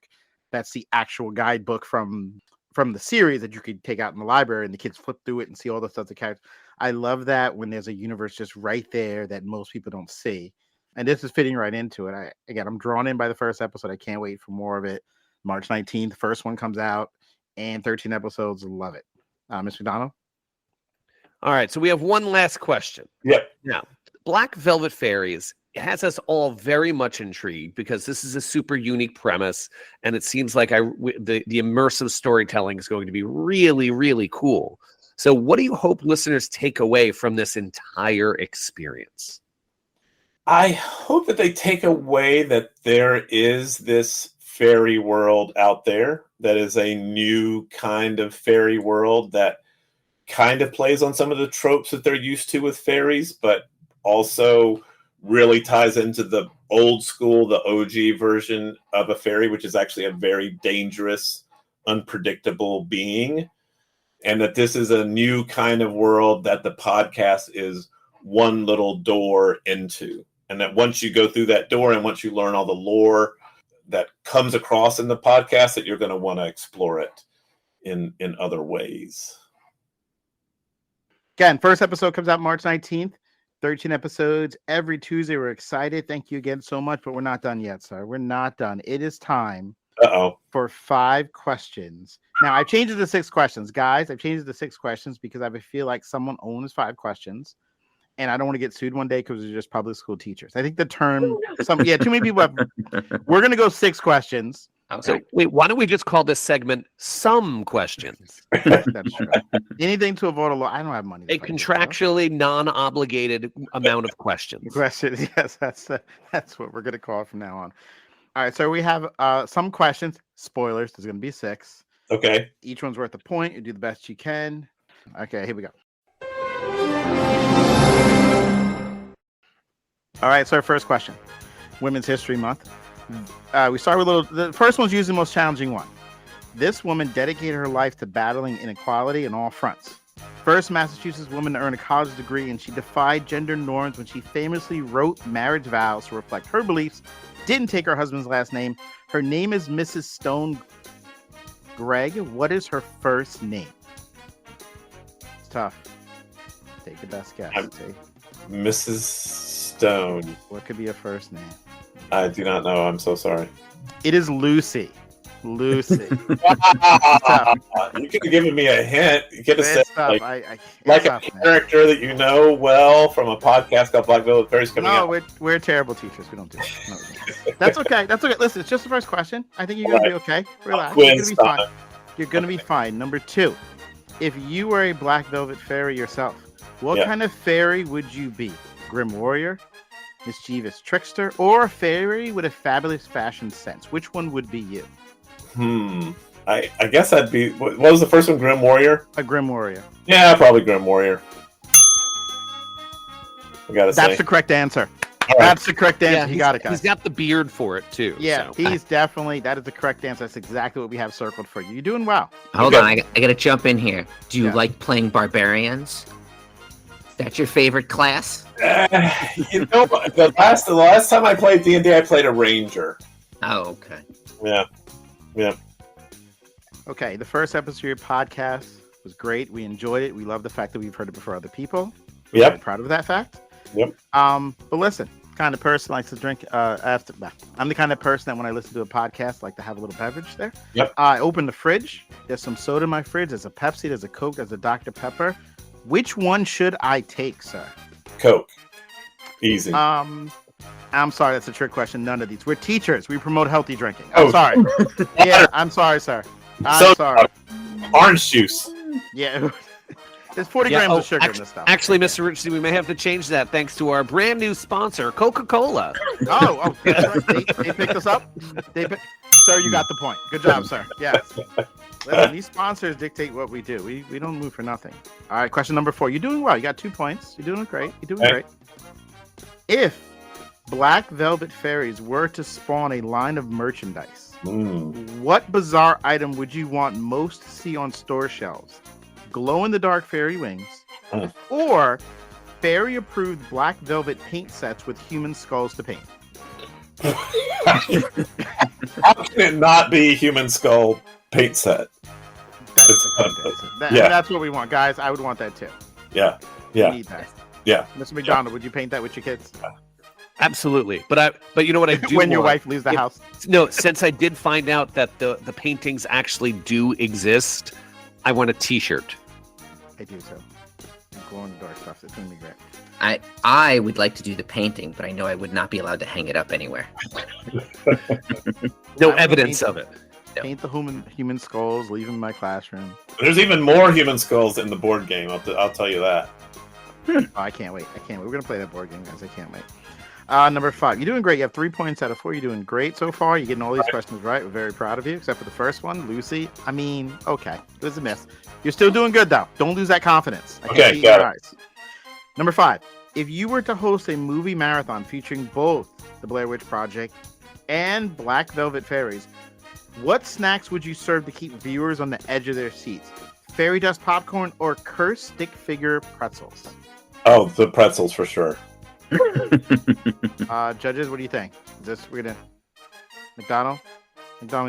B: that's the actual guidebook from the series that you could take out in the library, and the kids flip through it and see all the stuff the characters. I love that when there's a universe just right there that most people don't see. And this is fitting right into it. I'm drawn in by the first episode. I can't wait for more of it. March 19th, the first one comes out, and 13 episodes. Love it. Ms. McDonald?
C: All right, so we have one last question.
E: Yep.
C: Now, Black Velvet Fairies has us all very much intrigued because this is a super unique premise, and it seems like the immersive storytelling is going to be really, really cool. So what do you hope listeners take away from this entire experience?
E: I hope that they take away that there is this fairy world out there that is a new kind of fairy world that kind of plays on some of the tropes that they're used to with fairies, but also really ties into the old school, the OG version of a fairy, which is actually a very dangerous, unpredictable being. And that this is a new kind of world that the podcast is one little door into. And that once you go through that door and once you learn all the lore that comes across in the podcast, that you're going to want to explore it in other ways.
B: Again, first episode comes out March 19th. 13 episodes every Tuesday. We're excited. Thank you again so much, but we're not done yet, sir. We're not done. It is time for 5 questions. Now, I've changed it to 6 questions. Guys, I've changed it to 6 questions because I feel like someone owns 5 questions, and I don't want to get sued one day because they're just public school teachers. I think the term, too many people have. We're going to go 6 questions.
C: Okay. So wait, why don't we just call this segment "Some Questions"?
B: That's true. Anything to avoid a law. I don't have money.
C: A contractually non-obligated amount of questions.
B: Questions. Yes, that's what we're going to call it from now on. All right, so we have some questions. Spoilers. There's going to be 6.
E: Okay.
B: Each one's worth a point. You do the best you can. Okay, here we go. All right, so our first question. Women's History Month. We start with the first one's usually the most challenging one. This woman dedicated her life to battling inequality on all fronts. First Massachusetts woman to earn a college degree, and she defied gender norms when she famously wrote marriage vows to reflect her beliefs, didn't take her husband's last name. Her name is Mrs. Stone. Greg, what is her first name? It's tough. Take your best guess.
E: Mrs. Stone.
B: What could be a first name?
E: I do not know. I'm so sorry.
B: It is Lucy. Lucy.
E: You could have given me a hint. You could have said like a character that you know well from a podcast called Black Velvet Fairies coming out.
B: No, we're terrible teachers. We don't do that. No. That's okay. That's okay. Listen, it's just the first question. I think you're going to be okay. Relax. You're going to be fine. You're going to be fine. Number 2, if you were a Black Velvet Fairy yourself, what kind of fairy would you be? Grim Warrior, mischievous trickster, or a fairy with a fabulous fashion sense? Which one would be you?
E: I guess I'd be. What was the first one? Grim Warrior?
B: A Grim Warrior.
E: Yeah, probably Grim Warrior. I gotta say.
B: That's the correct answer.
E: Right.
B: That's the correct answer.
C: Yeah,
B: he got it, guys.
C: He's got the beard for it, too.
B: Yeah,
C: so.
B: he's definitely. That is the correct answer. That's exactly what we have circled for you. You're doing well.
D: Hold on. I got to jump in here. Do you like playing barbarians? That's your favorite class?
E: You know, the last time I played D&D, I played a ranger.
D: Oh, okay.
E: Yeah.
B: Okay, the first episode of your podcast was great. We enjoyed it. We love the fact that we've heard it before other people. We're very proud of that fact.
E: Yep.
B: But listen, kind of person likes to drink after. I'm the kind of person that when I listen to a podcast, like to have a little beverage there.
E: Yep.
B: I open the fridge. There's some soda in my fridge. There's a Pepsi. There's a Coke. There's a Dr. Pepper. Which one should I take, sir?
E: Coke. Easy.
B: I'm sorry, that's a trick question. None of these. We're teachers. We promote healthy drinking. I'm sorry. Yeah, I'm sorry, sir. I'm sorry.
E: Orange juice.
B: Yeah. There's 40 grams of sugar in this stuff.
C: Actually, Mr. Richardson, we may have to change that thanks to our brand new sponsor, Coca-Cola.
B: Oh, that's right. They picked us up. Sir, you got the point. Good job, sir. Yes. Listen, these sponsors dictate what we do. We don't move for nothing. All right, question number 4. You're doing well. You got 2 points. You're doing great. Great. If Black Velvet Fairies were to spawn a line of merchandise, what bizarre item would you want most to see on store shelves? Glow-in-the-dark fairy wings, or fairy-approved Black Velvet paint sets with human skulls to paint?
E: How can it not be human skull paint set?
B: That's what we want, guys. I would want that too.
E: Yeah.
B: We need that.
E: Yeah.
B: Mr. McDonald, would you paint that with your kids?
C: Absolutely. But you know what I do
B: when your wife leaves the house?
C: No, since I did find out that the paintings actually do exist, I want a t-shirt.
B: I do too. Glow-in-the-dark stuff. It's going to be great.
D: I would like to do the painting, but I know I would not be allowed to hang it up anywhere.
C: No evidence of it.
B: Paint the human skulls, leave them in my classroom.
E: There's even more human skulls in the board game. I'll tell you that.
B: Oh, I can't wait. We're going to play that board game, guys. I can't wait. Number 5. You're doing great. You have 3 points out of 4. You're doing great so far. You're getting all these questions right. We're very proud of you, except for the first one, Lucy. I mean, okay. It was a miss. You're still doing good, though. Don't lose that confidence. I can't see your eyes. Number 5. If you were to host a movie marathon featuring both the Blair Witch Project and Black Velvet Fairies, what snacks would you serve to keep viewers on the edge of their seats? Fairy dust popcorn or cursed stick figure pretzels?
E: Oh, the pretzels for sure.
B: Judges, what do you think? We're gonna McDonald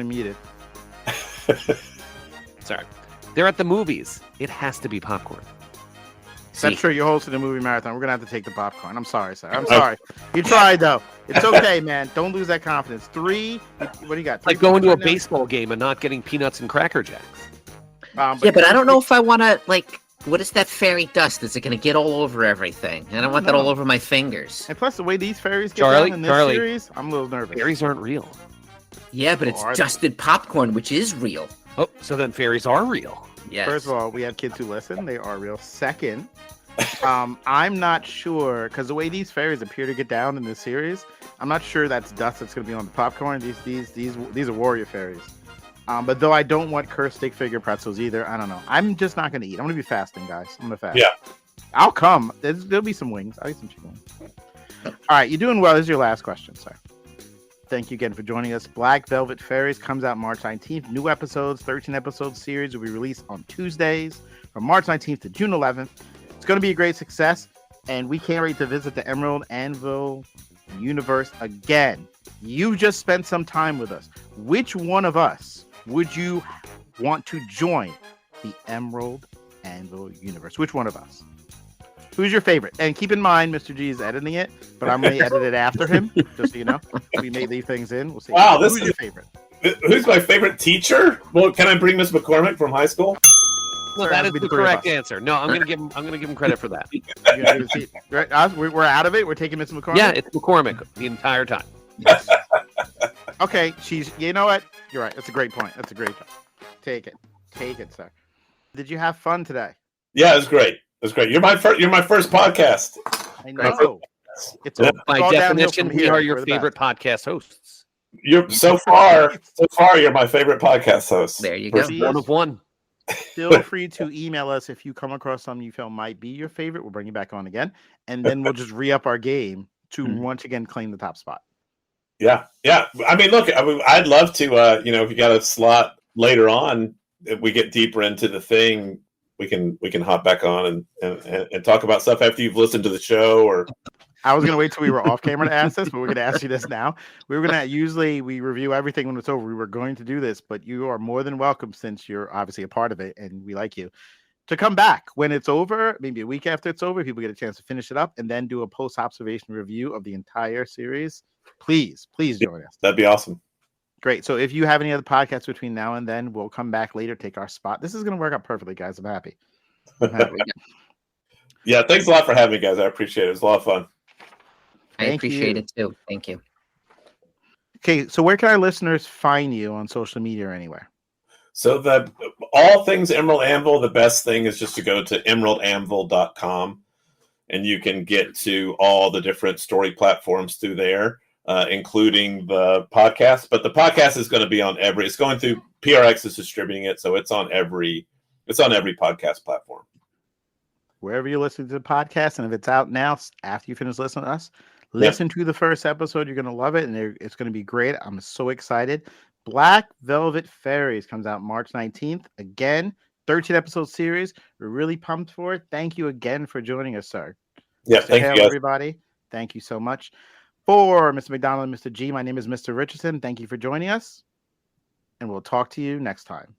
B: muted.
C: Sorry. They're at the movies. It has to be popcorn.
B: That's true. You're hosting a movie marathon. We're going to have to take the popcorn. I'm sorry, sir. I'm sorry. You tried, though. It's okay, man. Don't lose that confidence. 3. What do you got?
C: Like going to a baseball game and not getting peanuts and Cracker Jacks.
D: But I don't know if I want to, like, what is that fairy dust? Is it going to get all over everything? I don't want that all over my fingers.
B: And plus, the way these fairies get down in this series, I'm a little nervous.
C: Fairies aren't real.
D: Yeah, but it's dusted popcorn, which is real.
C: Oh, so then fairies are real.
D: Yes.
B: First of all, we have kids who listen. They are real. Second, I'm not sure, because the way these fairies appear to get down in this series, I'm not sure that's dust that's going to be on the popcorn. These are warrior fairies. But though I don't want cursed stick figure pretzels either, I don't know. I'm just not going to eat. I'm going to be fasting, guys. I'm going to fast.
E: Yeah.
B: I'll come. There'll be some wings. I'll eat some chicken wings. All right, you're doing well. This is your last question, sir. Thank you again for joining us. Black Velvet Fairies comes out March 19th. New episodes, 13-episode series will be released on Tuesdays from March 19th to June 11th. It's going to be a great success, and we can't wait to visit the Emerald Anvil universe again. You just spent some time with us. Which one of us would you want to join the Emerald Anvil universe? Which one of us? Who's your favorite? And keep in mind, Mr. G is editing it, but I'm going to edit it after him, just so you know. We may leave things in. We'll see.
E: Wow,
B: who's your favorite?
E: Who's my favorite teacher? Well, can I bring Miss McCormick from high school?
C: No, that is the correct answer. No, I'm gonna give him credit for that.
B: We're out of it. We're taking Miss McCormick.
C: Yeah, it's McCormick the entire time.
B: Yes. Okay, you know what? You're right. That's a great point. That's a great point. Take it, sir. Did you have fun today?
E: Yeah, it was great. It was great. You're my first podcast.
B: I know. It's
C: by definition, we are your favorite podcast hosts.
E: You're so far, you're my favorite podcast host.
D: There you go.
C: One of one.
B: Feel free to email us if you come across something you feel might be your favorite. We'll bring you back on again, and then we'll just re-up our game to once again claim the top spot.
E: Yeah. I mean, look, I'd love to. If you got a slot later on, if we get deeper into the thing, we can hop back on and talk about stuff after you've listened to the show. Or
B: I was gonna wait till we were off camera to ask this, but we're gonna ask you this now. Usually we review everything when it's over. We were going to do this, but you are more than welcome, since you're obviously a part of it and we like you, to come back when it's over, maybe a week after it's over. People get a chance to finish it up and then do a post-observation review of the entire series. Please join us.
E: That'd be awesome.
B: Great. So if you have any other podcasts between now and then, we'll come back later, take our spot. This is going to work out perfectly, guys. I'm happy.
E: Yeah, thanks a lot for having me, guys. I appreciate it. It was a lot of fun.
D: I appreciate it too. Thank you.
B: Okay, so where can our listeners find you on social media or anywhere?
E: So all things Emerald Anvil, the best thing is just to go to emeraldanvil.com, and you can get to all the different story platforms through there, including the podcast. But the podcast is going to be on it's going through PRX is distributing it, so it's on every podcast platform.
B: Wherever you're listening to the podcast, and if it's out now, after you finish listening to us, listen to the first episode. You're going to love it, and it's going to be great. I'm so excited. Black Velvet Fairies comes out March 19th. Again, 13-episode series. We're really pumped for it. Thank you again for joining us, sir.
E: Yeah, thank you, guys.
B: Everybody. Thank you so much. For Mr. McDonald and Mr. G, my name is Mr. Richardson. Thank you for joining us, and we'll talk to you next time.